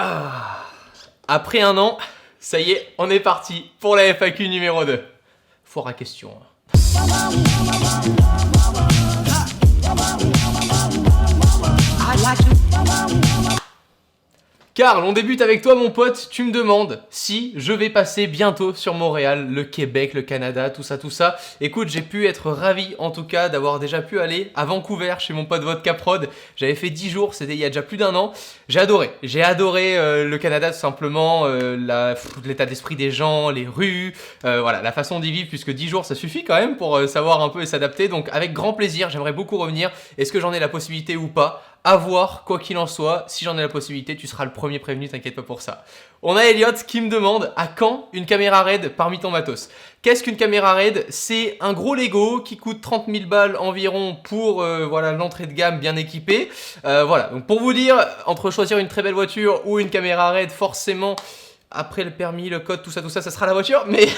Ah. Après un an, ça y est, on est parti pour la FAQ numéro 2. Foire à question. Karl, on débute avec toi mon pote, tu me demandes si je vais passer bientôt sur Montréal, le Québec, le Canada, tout ça, tout ça. Écoute, j'ai pu être ravi en tout cas d'avoir déjà pu aller à Vancouver chez mon pote Vodka Prod. J'avais fait 10 jours, c'était il y a déjà plus d'un an. J'ai adoré le Canada tout simplement, l'état d'esprit des gens, les rues, voilà, la façon d'y vivre puisque 10 jours ça suffit quand même pour savoir un peu et s'adapter. Donc avec grand plaisir, j'aimerais beaucoup revenir. Est-ce que j'en ai la possibilité ou pas ? À voir, quoi qu'il en soit, si j'en ai la possibilité, tu seras le premier prévenu, t'inquiète pas pour ça. On a Elliot qui me demande à quand une caméra RED parmi ton matos. Qu'est-ce qu'une caméra RED? C'est un gros Lego qui coûte 30 000 balles environ pour voilà, l'entrée de gamme bien équipée. Voilà, donc pour vous dire, entre choisir une très belle voiture ou une caméra RED, forcément... Après le permis, le code, tout ça, ça sera la voiture. Mais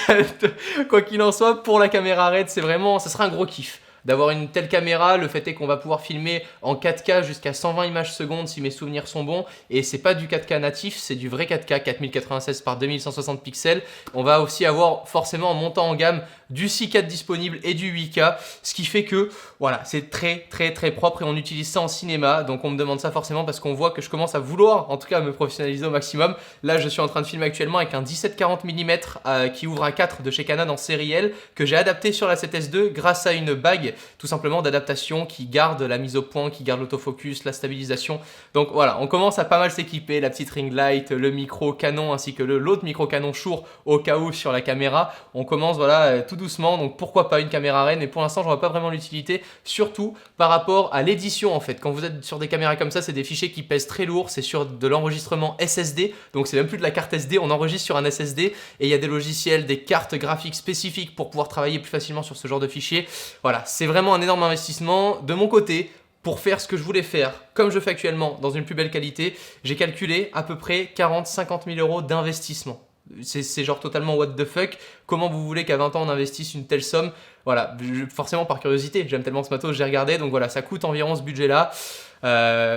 quoi qu'il en soit, pour la caméra RED, c'est vraiment, ça sera un gros kiff. D'avoir une telle caméra, le fait est qu'on va pouvoir filmer en 4K jusqu'à 120 images secondes si mes souvenirs sont bons. Et c'est pas du 4K natif, c'est du vrai 4K, 4096 par 2160 pixels. On va aussi avoir forcément en montant en gamme du 6K disponible et du 8K. Ce qui fait que voilà, c'est très propre et on utilise ça en cinéma. Donc on me demande ça forcément parce qu'on voit que je commence à vouloir en tout cas me professionnaliser au maximum. Là je suis en train de filmer actuellement avec un 17-40 mm qui ouvre un 4 de chez Canon en série L que j'ai adapté sur la 7S2 grâce à une bague tout simplement d'adaptation qui garde la mise au point, qui garde l'autofocus, la stabilisation. Donc voilà, on commence à pas mal s'équiper, la petite ring light, le micro Canon ainsi que l'autre micro Canon Shure au cas où sur la caméra. On commence voilà tout doucement, donc pourquoi pas une caméra RED, mais pour l'instant je vois pas vraiment l'utilité, surtout par rapport à l'édition en fait. Quand vous êtes sur des caméras comme ça, c'est des fichiers qui pèsent très lourd, c'est sur de l'enregistrement SSD, donc c'est même plus de la carte SD, on enregistre sur un SSD et il y a des logiciels, des cartes graphiques spécifiques pour pouvoir travailler plus facilement sur ce genre de fichiers. Voilà, c'est vraiment un énorme investissement. De mon côté, pour faire ce que je voulais faire, comme je fais actuellement, dans une plus belle qualité, j'ai calculé à peu près 40-50 000 euros d'investissement. C'est genre totalement what the fuck. Comment vous voulez qu'à 20 ans on investisse une telle somme? Voilà, forcément par curiosité, j'aime tellement ce matos, j'ai regardé, donc voilà, ça coûte environ ce budget-là.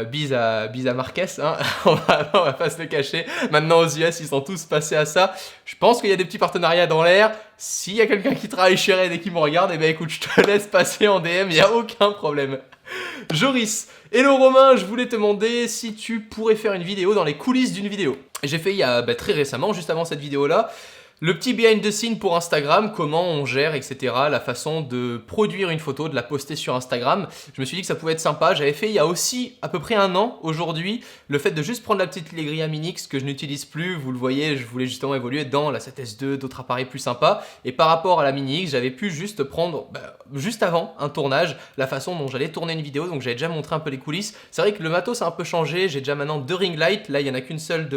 Bise à Marquez, hein. on va pas se le cacher. Maintenant aux US, ils sont tous passés à ça. Je pense qu'il y a des petits partenariats dans l'air. S'il y a quelqu'un qui travaille chez Red et qui me regarde, eh ben écoute, je te laisse passer en DM, il n'y a aucun problème. Joris, hello Romain, je voulais te demander si tu pourrais faire une vidéo dans les coulisses d'une vidéo. J'ai fait il y a très récemment, juste avant cette vidéo-là, le petit behind the scene pour Instagram, comment on gère, etc. La façon de produire une photo, de la poster sur Instagram. Je me suis dit que ça pouvait être sympa. J'avais fait il y a aussi à peu près un an aujourd'hui, le fait de juste prendre la petite Legria Minix que je n'utilise plus. Vous le voyez, je voulais justement évoluer dans la 7S2, d'autres appareils plus sympas. Et par rapport à la Mini X, j'avais pu juste prendre, juste avant un tournage, la façon dont j'allais tourner une vidéo. Donc j'avais déjà montré un peu les coulisses. C'est vrai que le matos a un peu changé. J'ai déjà maintenant 2 ring lights. Là, il n'y en a qu'une seule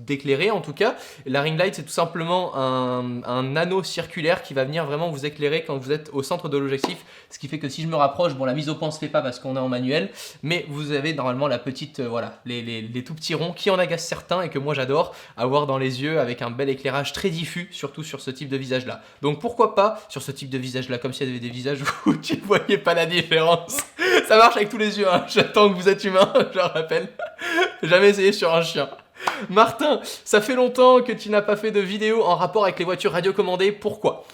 d'éclairée en tout cas. La ring light, c'est tout simplement un anneau circulaire qui va venir vraiment vous éclairer quand vous êtes au centre de l'objectif, ce qui fait que si je me rapproche, bon la mise au point se fait pas parce qu'on est en manuel, mais vous avez normalement la petite, voilà, les tout petits ronds qui en agacent certains et que moi j'adore avoir dans les yeux avec un bel éclairage très diffus, surtout sur ce type de visage là. Donc pourquoi pas sur ce type de visage là, comme s'il y avait des visages où tu ne voyais pas la différence. Ça marche avec tous les yeux, hein. J'attends que vous êtes humain, je le rappelle. Jamais essayé sur un chien. Martin, ça fait longtemps que tu n'as pas fait de vidéo en rapport avec les voitures radiocommandées, pourquoi?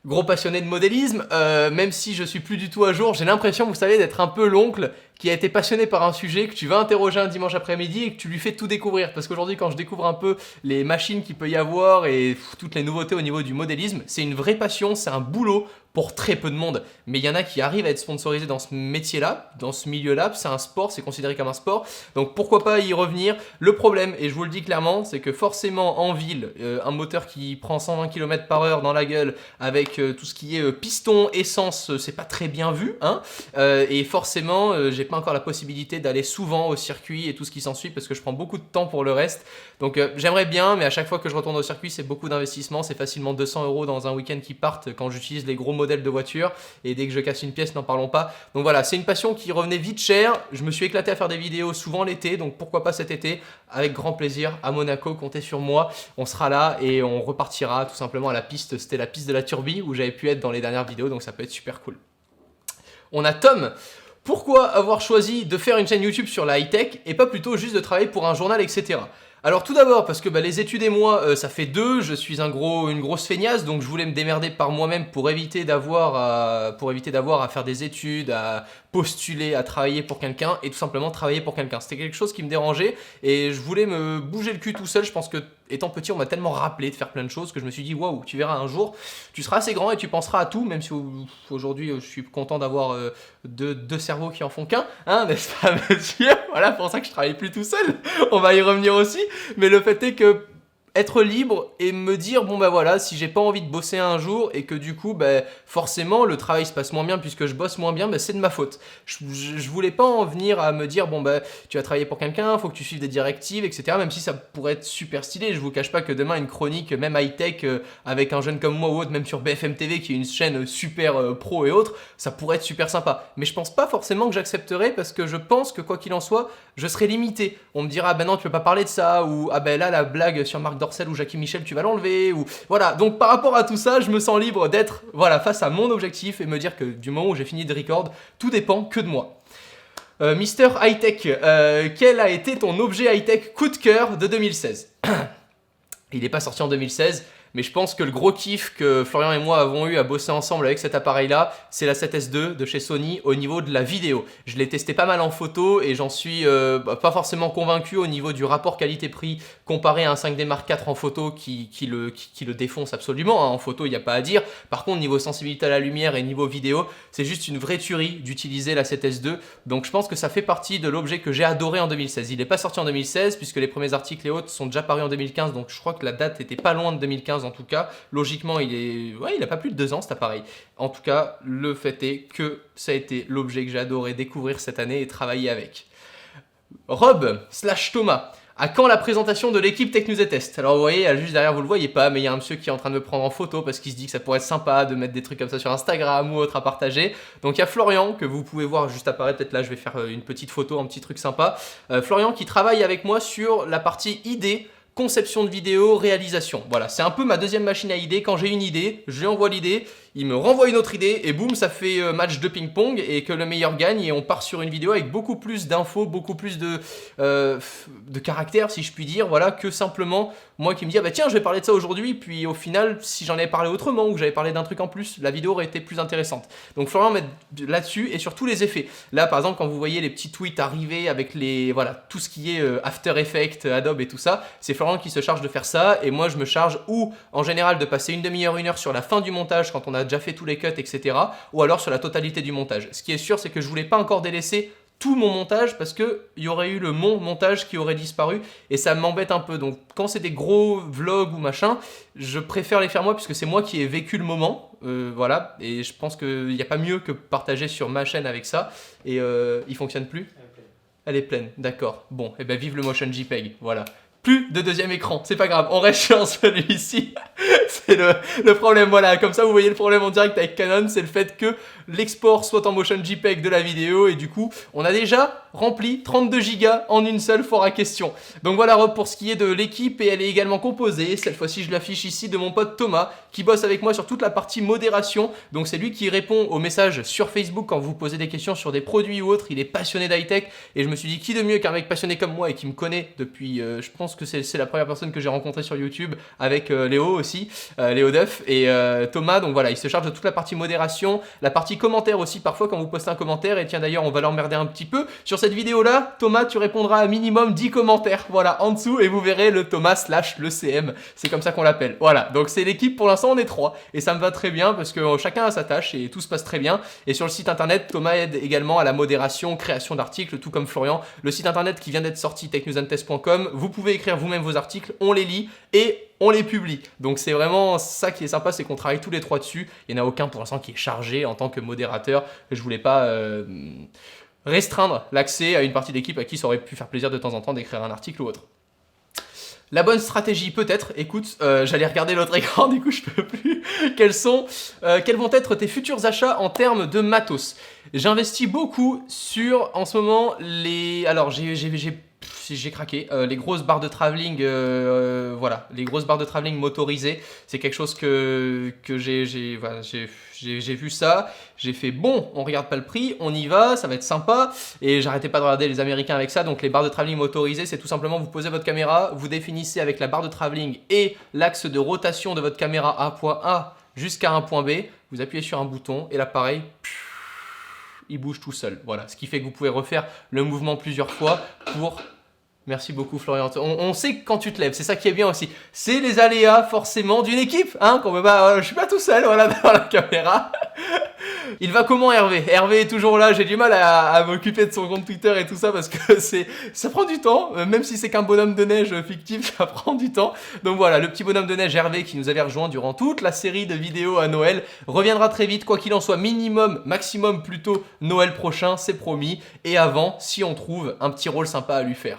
Gros passionné de modélisme, même si je suis plus du tout à jour, j'ai l'impression, vous savez, d'être un peu l'oncle qui a été passionné par un sujet que tu vas interroger un dimanche après-midi et que tu lui fais tout découvrir. Parce qu'aujourd'hui, quand je découvre un peu les machines qu'il peut y avoir et toutes les nouveautés au niveau du modélisme, c'est une vraie passion, c'est un boulot pour très peu de monde. Mais il y en a qui arrivent à être sponsorisés dans ce métier-là, dans ce milieu-là, c'est un sport, c'est considéré comme un sport. Donc pourquoi pas y revenir? Le problème, et je vous le dis clairement, c'est que forcément en ville, un moteur qui prend 120 km/h dans la gueule avec tout ce qui est piston, essence, c'est pas très bien vu, hein. Et forcément, j'ai pas encore la possibilité d'aller souvent au circuit et tout ce qui s'ensuit parce que je prends beaucoup de temps pour le reste. Donc j'aimerais bien, mais à chaque fois que je retourne au circuit, c'est beaucoup d'investissement, c'est facilement 200 € dans un week-end qui partent quand j'utilise les gros modèles de voitures et dès que je casse une pièce, n'en parlons pas. Donc voilà, c'est une passion qui revenait vite cher. Je me suis éclaté à faire des vidéos souvent l'été, donc pourquoi pas cet été, avec grand plaisir à Monaco, comptez sur moi, on sera là et on repartira tout simplement à la piste. C'était la piste de la Turbie où j'avais pu être dans les dernières vidéos, donc ça peut être super cool. On a Tom. Pourquoi avoir choisi de faire une chaîne YouTube sur la high-tech et pas plutôt juste de travailler pour un journal, etc. Alors tout d'abord parce que les études et moi ça fait deux, je suis une grosse feignasse donc je voulais me démerder par moi-même pour éviter d'avoir à faire des études, à postuler, à travailler pour quelqu'un et tout simplement travailler pour quelqu'un. C'était quelque chose qui me dérangeait et je voulais me bouger le cul tout seul. Je pense que étant petit on m'a tellement rappelé de faire plein de choses que je me suis dit waouh, tu verras un jour, tu seras assez grand et tu penseras à tout, même si aujourd'hui je suis content d'avoir deux cerveaux qui en font qu'un, hein, n'est-ce pas monsieur? Voilà, pour ça que je travaille plus tout seul, on va y revenir aussi. Mais le fait est que être libre et me dire bon voilà, si j'ai pas envie de bosser un jour et que du coup forcément le travail se passe moins bien puisque je bosse moins bien, c'est de ma faute. Je voulais pas en venir à me dire bon tu vas travailler pour quelqu'un, faut que tu suives des directives, etc. Même si ça pourrait être super stylé, je vous cache pas que demain une chronique même high-tech avec un jeune comme moi ou autre, même sur BFM TV qui est une chaîne super pro et autres, ça pourrait être super sympa. Mais je pense pas forcément que j'accepterai parce que je pense que quoi qu'il en soit, je serai limité. On me dira non tu peux pas parler de ça, ou là la blague sur Marc Dorcel ou Jackie Michel tu vas l'enlever, ou voilà. Donc par rapport à tout ça, je me sens libre d'être face à mon objectif et me dire que du moment où j'ai fini de record, tout dépend que de moi. Mister High-Tech, quel a été ton objet high-tech coup de cœur de 2016? Il n'est pas sorti en 2016, mais je pense que le gros kiff que Florian et moi avons eu à bosser ensemble avec cet appareil-là, c'est la 7S2 de chez Sony au niveau de la vidéo. Je l'ai testé pas mal en photo et j'en suis pas forcément convaincu au niveau du rapport qualité-prix comparé à un 5D Mark IV en photo qui le défonce absolument. Hein. En photo, il n'y a pas à dire. Par contre, niveau sensibilité à la lumière et niveau vidéo, c'est juste une vraie tuerie d'utiliser la 7S2. Donc je pense que ça fait partie de l'objet que j'ai adoré en 2016. Il n'est pas sorti en 2016 puisque les premiers articles et autres sont déjà parus en 2015, donc je crois que la date était pas loin de 2015 en tout cas. Logiquement, il a pas plus de 2 ans cet appareil. En tout cas, le fait est que ça a été l'objet que j'ai adoré découvrir cette année et travailler avec. Rob/Thomas. À quand la présentation de l'équipe Tech News et Test? Alors vous voyez, juste derrière vous le voyez pas, mais il y a un monsieur qui est en train de me prendre en photo parce qu'il se dit que ça pourrait être sympa de mettre des trucs comme ça sur Instagram ou autre à partager. Donc il y a Florian que vous pouvez voir juste apparaître, peut-être là je vais faire une petite photo, un petit truc sympa. Florian qui travaille avec moi sur la partie idée, conception de vidéo, réalisation. Voilà, c'est un peu ma deuxième machine à idées. Quand j'ai une idée, je lui envoie l'idée, il me renvoie une autre idée et boum, ça fait match de ping-pong et que le meilleur gagne et on part sur une vidéo avec beaucoup plus d'infos, beaucoup plus de caractère si je puis dire, voilà, que simplement moi qui me dis ah tiens je vais parler de ça aujourd'hui, puis au final si j'en avais parlé autrement ou que j'avais parlé d'un truc en plus, la vidéo aurait été plus intéressante. Donc Florian met là-dessus et sur tous les effets. Là par exemple quand vous voyez les petits tweets arriver avec tout ce qui est After Effects, Adobe et tout ça, c'est Florian qui se charge de faire ça et moi je me charge ou en général de passer une demi-heure, une heure sur la fin du montage quand on a déjà fait tous les cuts, etc. ou alors sur la totalité du montage. Ce qui est sûr, c'est que je voulais pas encore délaisser tout mon montage parce que il y aurait eu le montage qui aurait disparu et ça m'embête un peu. Donc quand c'est des gros vlogs ou machin, je préfère les faire moi puisque c'est moi qui ai vécu le moment, voilà. Et je pense qu'il n'y a pas mieux que partager sur ma chaîne avec ça. Et il fonctionne plus? Elle est pleine, d'accord. Bon, et vive le motion JPEG, voilà. Plus de deuxième écran, c'est pas grave, on reste sur celui-ci. C'est le problème, voilà, comme ça vous voyez le problème en direct avec Canon, c'est le fait que l'export soit en motion JPEG de la vidéo et du coup on a déjà rempli 32 Go en une seule fois à question. Donc voilà Rob pour ce qui est de l'équipe et elle est également composée, cette fois-ci je l'affiche ici, de mon pote Thomas qui bosse avec moi sur toute la partie modération. Donc c'est lui qui répond aux messages sur Facebook quand vous posez des questions sur des produits ou autres, il est passionné d'high-tech et je me suis dit qui de mieux qu'un mec passionné comme moi et qui me connaît depuis, je pense que c'est la première personne que j'ai rencontrée sur YouTube avec Léo aussi, Léo Duff et Thomas. Donc voilà, il se charge de toute la partie modération, la partie commentaire aussi parfois quand vous postez un commentaire. Et tiens d'ailleurs on va l'emmerder un petit peu sur cette vidéo là. Thomas, tu répondras à minimum 10 commentaires, voilà, en dessous et vous verrez le Thomas / le CM, c'est comme ça qu'on l'appelle. Voilà, donc c'est l'équipe, pour l'instant on est 3 et ça me va très bien parce que chacun a sa tâche et tout se passe très bien. Et sur le site internet, Thomas aide également à la modération, création d'articles, tout comme Florian. Le site internet qui vient d'être sorti, technewsandtest.com, vous pouvez écrire vous-même vos articles, on les lit et on les publie. Donc c'est vraiment ça qui est sympa, c'est qu'on travaille tous les 3 dessus. Il n'y en a aucun pour l'instant qui est chargé en tant que modérateur. Je voulais pas restreindre l'accès à une partie de l'équipe à qui ça aurait pu faire plaisir de temps en temps d'écrire un article ou autre. La bonne stratégie peut-être, écoute, j'allais regarder l'autre écran, du coup je peux plus. Quels vont être tes futurs achats en termes de matos? J'investis beaucoup sur, en ce moment, alors j'ai j'ai craqué. Les grosses barres de travelling, voilà, les grosses barres de travelling motorisées, c'est quelque chose que voilà, j'ai vu ça, j'ai fait bon, on regarde pas le prix, on y va, ça va être sympa, et j'arrêtais pas de regarder les Américains avec ça. Donc les barres de travelling motorisées, c'est tout simplement vous posez votre caméra, vous définissez avec la barre de travelling et l'axe de rotation de votre caméra à point A jusqu'à un point B, vous appuyez sur un bouton et l'appareil il bouge tout seul. Voilà, ce qui fait que vous pouvez refaire le mouvement plusieurs fois pour... Merci beaucoup Florian. On sait que quand tu te lèves, c'est ça qui est bien aussi. C'est les aléas forcément d'une équipe, hein, qu'on peut pas, je suis pas tout seul, voilà, devant la caméra. Il va comment Hervé? Hervé est toujours là, j'ai du mal à m'occuper de son compte Twitter et tout ça parce que ça prend du temps, même si c'est qu'un bonhomme de neige fictif, ça prend du temps. Donc voilà, le petit bonhomme de neige Hervé qui nous avait rejoint durant toute la série de vidéos à Noël reviendra très vite, quoi qu'il en soit, minimum, maximum plutôt Noël prochain, c'est promis. Et avant, si on trouve un petit rôle sympa à lui faire.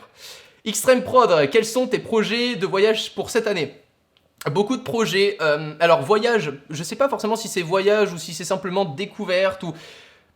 Extreme Prod, quels sont tes projets de voyage pour cette année? Beaucoup de projets. Alors voyage, je sais pas forcément si c'est voyage ou si c'est simplement découverte ou...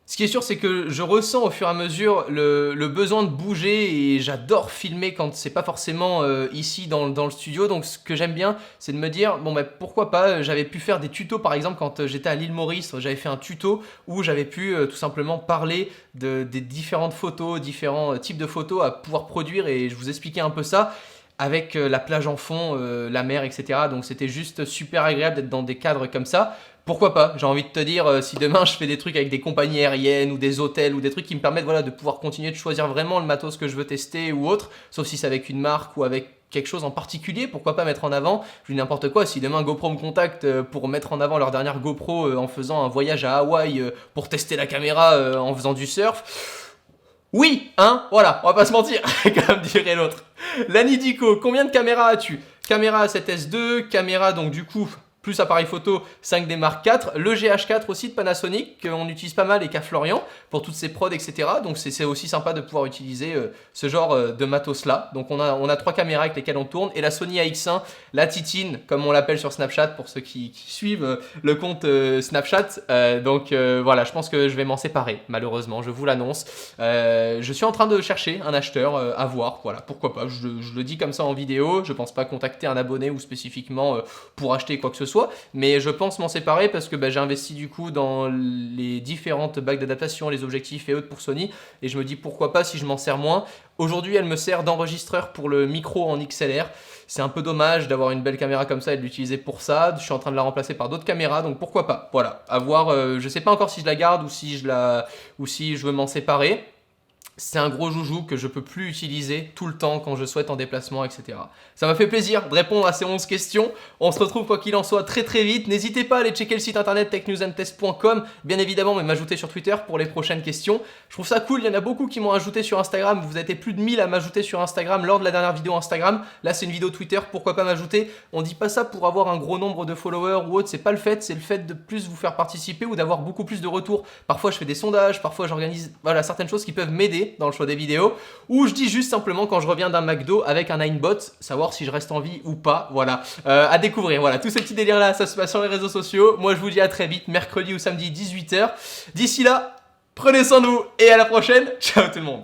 Ce qui est sûr, c'est que je ressens au fur et à mesure le besoin de bouger et j'adore filmer quand c'est pas forcément ici dans le studio. Donc ce que j'aime bien, c'est de me dire, bon bah pourquoi pas, j'avais pu faire des tutos par exemple quand j'étais à l'île Maurice, j'avais fait un tuto où j'avais pu tout simplement parler des différentes photos, différents types de photos à pouvoir produire et je vous expliquais un peu ça. Avec la plage en fond, la mer, etc. Donc c'était juste super agréable d'être dans des cadres comme ça. Pourquoi pas? J'ai envie de te dire, si demain je fais des trucs avec des compagnies aériennes ou des hôtels ou des trucs qui me permettent voilà, de pouvoir continuer de choisir vraiment le matos que je veux tester ou autre, sauf si c'est avec une marque ou avec quelque chose en particulier, pourquoi pas mettre en avant, je dis n'importe quoi, si demain GoPro me contacte pour mettre en avant leur dernière GoPro en faisant un voyage à Hawaï pour tester la caméra en faisant du surf... Oui, hein, voilà, on va pas se mentir, comme dirait l'autre. Lanidico, combien de caméras as-tu? Caméra A7S2, caméra donc du coup, plus appareil photo 5D Mark IV, le GH4 aussi de Panasonic, qu'on utilise pas mal et qu'a Florian, pour toutes ses prods, etc. Donc c'est aussi sympa de pouvoir utiliser ce genre de matos-là. Donc on a 3 caméras avec lesquelles on tourne, et la Sony AX1, la Titine, comme on l'appelle sur Snapchat, pour ceux qui suivent le compte Snapchat. Donc voilà, je pense que je vais m'en séparer, malheureusement, je vous l'annonce. Je suis en train de chercher un acheteur à voir, voilà, pourquoi pas, je le dis comme ça en vidéo, je pense pas contacter un abonné ou spécifiquement pour acheter quoi que ce soit, mais je pense m'en séparer parce que j'ai investi du coup dans les différentes bagues d'adaptation, les objectifs et autres pour Sony, et je me dis pourquoi pas si je m'en sers moins. Aujourd'hui elle me sert d'enregistreur pour le micro en XLR, c'est un peu dommage d'avoir une belle caméra comme ça et de l'utiliser pour ça, je suis en train de la remplacer par d'autres caméras, donc pourquoi pas, voilà, à voir, je sais pas encore si je la garde ou si je veux m'en séparer. C'est un gros joujou que je peux plus utiliser tout le temps quand je souhaite en déplacement, etc. Ça m'a fait plaisir de répondre à ces 11 questions. On se retrouve quoi qu'il en soit très très vite. N'hésitez pas à aller checker le site internet technewsandtest.com, bien évidemment, mais m'ajouter sur Twitter pour les prochaines questions. Je trouve ça cool, il y en a beaucoup qui m'ont ajouté sur Instagram. Vous êtes plus de 1000 à m'ajouter sur Instagram lors de la dernière vidéo Instagram. Là, c'est une vidéo Twitter, pourquoi pas m'ajouter? On dit pas ça pour avoir un gros nombre de followers ou autre, c'est pas le fait, c'est le fait de plus vous faire participer ou d'avoir beaucoup plus de retours. Parfois, je fais des sondages, parfois j'organise certaines choses qui peuvent m'aider dans le choix des vidéos, ou je dis juste simplement quand je reviens d'un McDo avec un Ninebot, savoir si je reste en vie ou pas, voilà, à découvrir, voilà, tous ces petits délires là, ça se passe sur les réseaux sociaux. Moi je vous dis à très vite, mercredi ou samedi 18 h. D'ici là, prenez soin de vous et à la prochaine, ciao tout le monde.